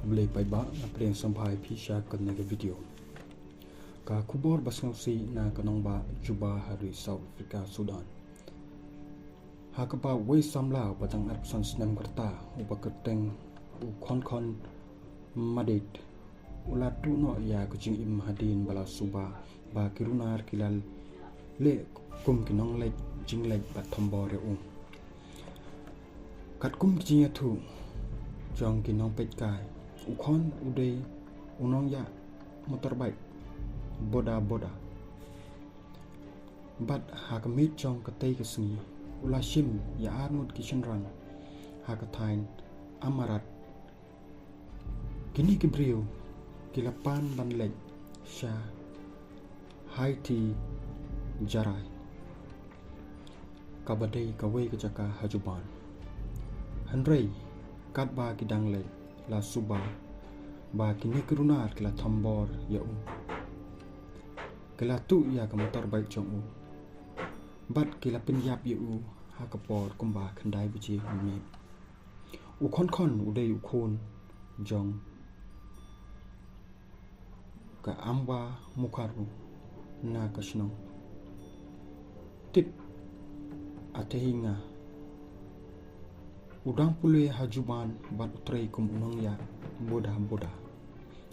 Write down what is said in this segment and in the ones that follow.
Kublai paiba na preng sampai pisha kan naga video. Ka kubor basngausi na kanong ba Juba hari South Africa Sudan. Hakapa wei samla batang arpsan senam kerta ubaketeng u kon madid ulatu no ya kucing im hadin bala suba ba kirunar kilal le kum kinong le jing le bat thombo re kat kum kijing thu jong kinong pet kai u kon udei unong ya motorbike boda bat hakamit jong katei kesni ula shim ya armut kishenran hakatain amarat kini kibriu kilapan banlek sha haiti jarai kabadai kawai kejaka hajuban handrei katba kidang le la suba ba kini kerunar kila thambor ya kila tu ya ka motor baik jong bat kila penyap ya hakapor kumba khandai biji mi kon udai ukon jong ka amba mukaru na kasno tip atehinga udang pule hajuban ban utrai kum unong ya boda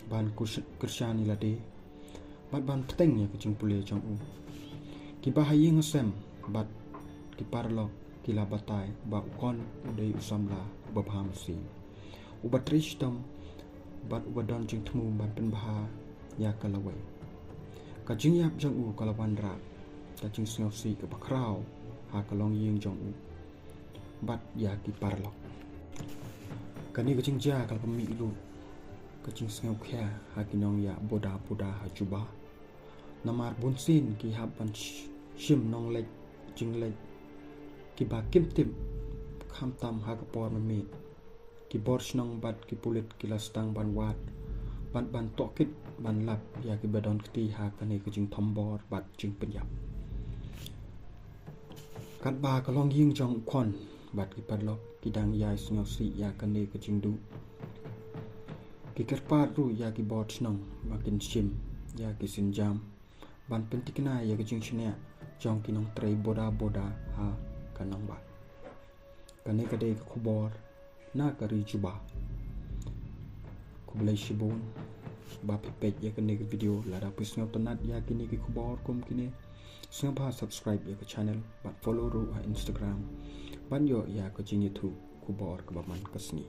ban kersyani lade ban peteng ya kucing pule jong ki bahayi ngasem bat ki parlo kila batai ba ukon udai usamla babham si ubatrishtam bat ubadon jing thmu ban penbaha ya kalawai kajing yap jong kalawan ra kajing sngosi ke bakrau ha kalong ying jong bat ya ki parlo kani kajing ja kal pemi lu kajing sngo khya ha kinong ya boda ha juba namar bunsin ki haban shim nong lek jing lek ki ba kim tim kham tam ha ka por mi ki borch nong bat ki pulit ki lastang ban wat ban tokit ban lap ya ki badon kti ha kani kajing thombor bat jing penyap kat ba kalong ying jong kon bat ki padlok ki dang yai sngosi ya kani kajing du ki kerpat ru ya ki borch nong makin shim ya ki sinjam ban pentikna ya kajing shne jong kinong trei boda ha kanong ba kani kade khubor na kari juba kublai shibun ba pepet ya kani video lara pisngau tonat ya kini ki khubor kum kini singba subscribe ya ke channel bat follow ru Instagram ban yo ya kajing YouTube khubor ke baman kasni